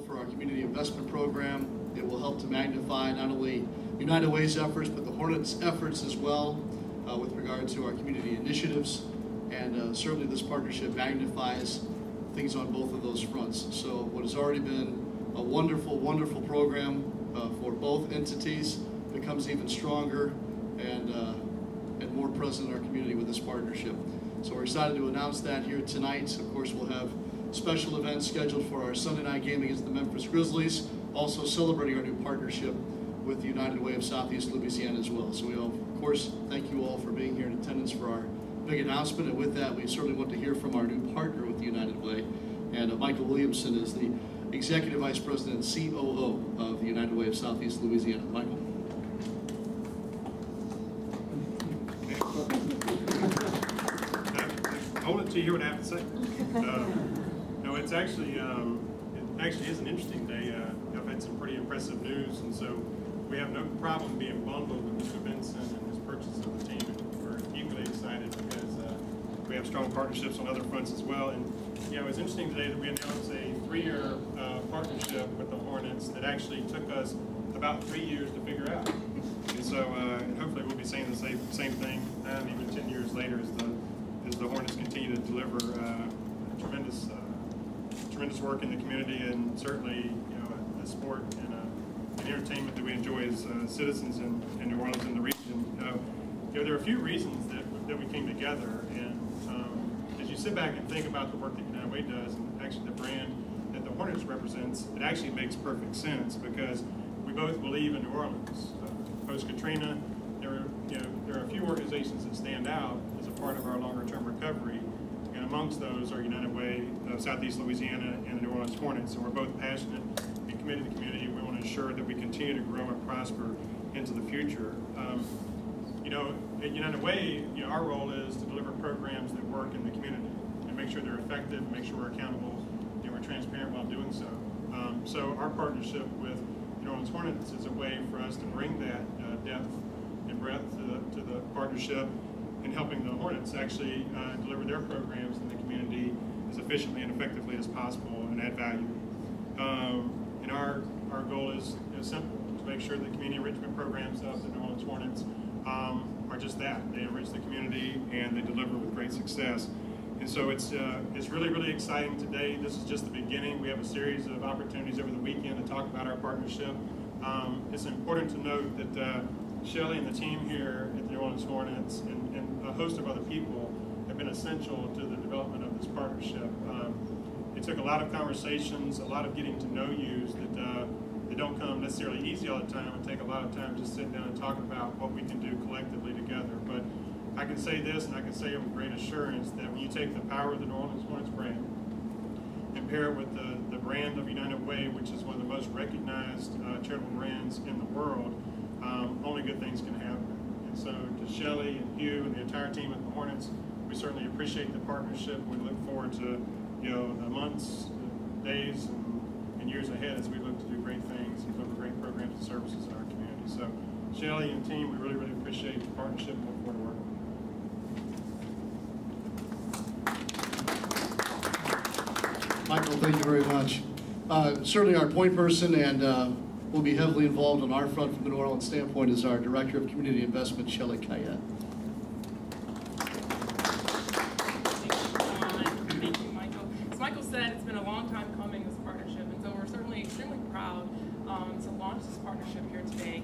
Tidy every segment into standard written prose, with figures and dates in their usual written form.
for our community investment program. It will help to magnify not only United Way's efforts, but the Hornets' efforts as well with regard to our community initiatives. And certainly this partnership magnifies things on both of those fronts. So what has already been a wonderful, wonderful program for both entities becomes even stronger and more present in our community with this partnership. So we're excited to announce that here tonight. Of course, we'll have special events scheduled for our Sunday night game against the Memphis Grizzlies, also celebrating our new partnership with the United Way of Southeast Louisiana as well. So we, of course, thank you all for being here in attendance for our big announcement. And with that, we certainly want to hear from our new partner with the United Way. And Michael Williamson is the Executive Vice President and COO of the United Way of Southeast Louisiana. Michael. I wanted to hear what I have to say. No, it's actually it is an interesting day. I've had some pretty impressive news, and so we have no problem being bundled with Mr. Benson and his purchase of the team. And we're equally excited because we have strong partnerships on other fronts as well. And you know, it's interesting today that we announced a 3-year partnership with the Hornets that actually took us about 3 years to figure out. And so hopefully we'll be saying the same thing even 10 years later as the Hornets continue to deliver tremendous work in the community, and certainly a sport and entertainment that we enjoy as citizens in New Orleans and the region. There are a few reasons that we came together, and as you sit back and think about the work that United Way does, and actually the brand that the Hornets represents, it actually makes perfect sense because we both believe in New Orleans. Post-Katrina, there are a few organizations that stand out as a part of our longer-term recovery, and amongst those are United Way of Southeast Louisiana and the New Orleans Hornets. And we're both passionate and committed to the community. We want to ensure that we continue to grow and prosper into the future. At United Way, our role is to deliver programs that work in the community and make sure they're effective, make sure we're accountable, and we're transparent while doing so. So our partnership with the New Orleans Hornets is a way for us to bring that depth and breadth to the partnership in helping the Hornets actually deliver their programs in the community as efficiently and effectively as possible and add value. And our goal is simple, to make sure the community enrichment programs of the New Orleans Hornets are just that. They enrich the community and they deliver with great success. And so it's really, really exciting today. This is just the beginning. We have a series of opportunities over the weekend to talk about our partnership. It's important to note that Shelley and the team here at the New Orleans Hornets and a host of other people have been essential to the development of this partnership. It took a lot of conversations, a lot of getting to know yous that don't come necessarily easy all the time, and take a lot of time just sitting down and talking about what we can do collectively together. But I can say this, and I can say it with great assurance, that when you take the power of the New Orleans Hornets brand and pair it with the brand of United Way, which is one of the most recognized charitable brands in the world, only good things can happen. And so to Shelley and Hugh and the entire team at the Hornets, we certainly appreciate the partnership. We look forward to the months, days, and years ahead as we look to do great things and deliver great programs and services in our community. So Shelley and team, we really, really appreciate the partnership and look forward to working. Michael, thank you very much. Certainly our point person and will be heavily involved on our front from the New Orleans standpoint is our Director of Community Investment, Shelley Kayette. Thank you, Michael. As Michael said, it's been a long time coming, this partnership, and so we're certainly extremely proud to launch this partnership here today.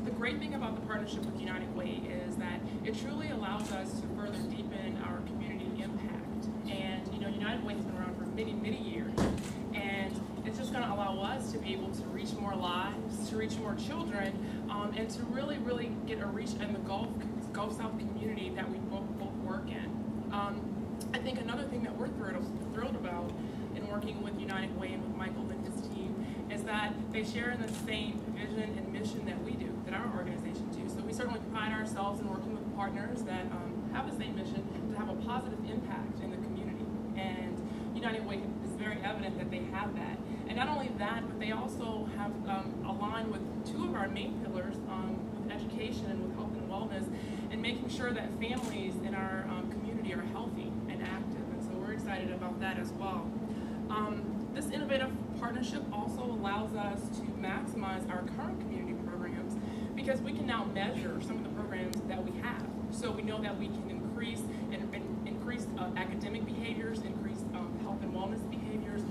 The great thing about the partnership with United Way is that it truly allows us to further deepen our community impact. And United Way has been around for many, many years, and it's just going to allow us to be able to reach more lives, to reach more children, and to really, really get a reach in the Gulf South community that we both work in. I think another thing that we're thrilled about in working with United Way and with Michael and his team is that they share in the same vision and mission that we do, that our organization do. So we certainly pride ourselves in working with partners that have the same mission to have a positive impact in the community. And United Way is very evident that they have that. And not only that, but they also have aligned with two of our main pillars, with education and with health and wellness, and making sure that families in our community are healthy and active. And so we're excited about that as well. This innovative partnership allows us to maximize our current community programs because we can now measure some of the programs that we have. So we know that we can increase academic behaviors, increase health and wellness behaviors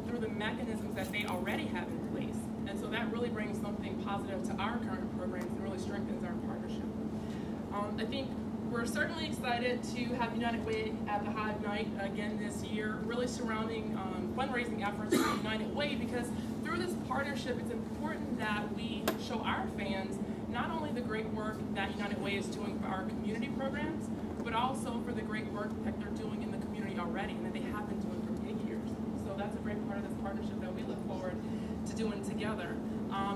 through the mechanisms that they already have in place. And so that really brings something positive to our current programs and really strengthens our partnership. I think we're certainly excited to have United Way at the Hive Night again this year, really surrounding fundraising efforts for United Way, because through this partnership, it's important that we show our fans not only the great work that United Way is doing for our community programs, but also for the great work that they're doing in the community already and that they have been doing for many years. So that's a great part of this partnership that we look forward to doing together.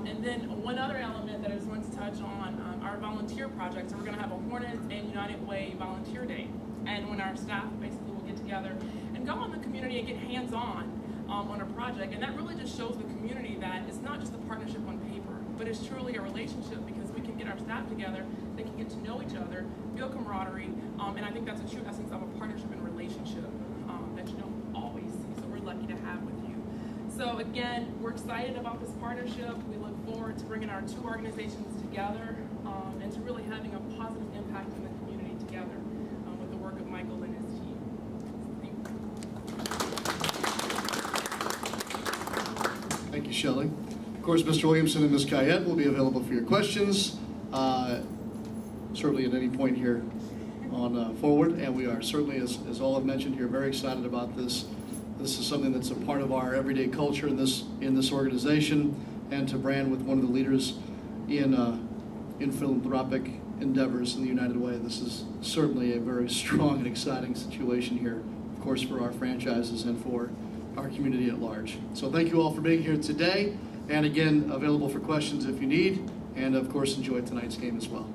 And then one other element that I just wanted to touch on, our volunteer projects. So we're going to have a Hornets and United Way Volunteer Day. And when our staff basically will get together and go in the community and get hands-on on a project. And that really just shows the community that it's not just a partnership on paper, but it's truly a relationship because we can get our staff together, they can get to know each other, feel camaraderie, and I think that's a true essence of a partnership and relationship that you don't always see. So we're lucky to have with you. So again, we're excited about this partnership. We look forward to bringing our two organizations together and to really having a positive impact in the community together with the work of Michael and his team. Thank you, Shelley. Of course, Mr. Williamson and Ms. Cayette will be available for your questions, certainly at any point here on forward. And we are certainly, as all have mentioned here, very excited about this. This is something that's a part of our everyday culture in this organization, and to brand with one of the leaders in philanthropic endeavors in the United Way. This is certainly a very strong and exciting situation here, of course, for our franchises and for our community at large. So thank you all for being here today, and again, available for questions if you need, and of course, enjoy tonight's game as well.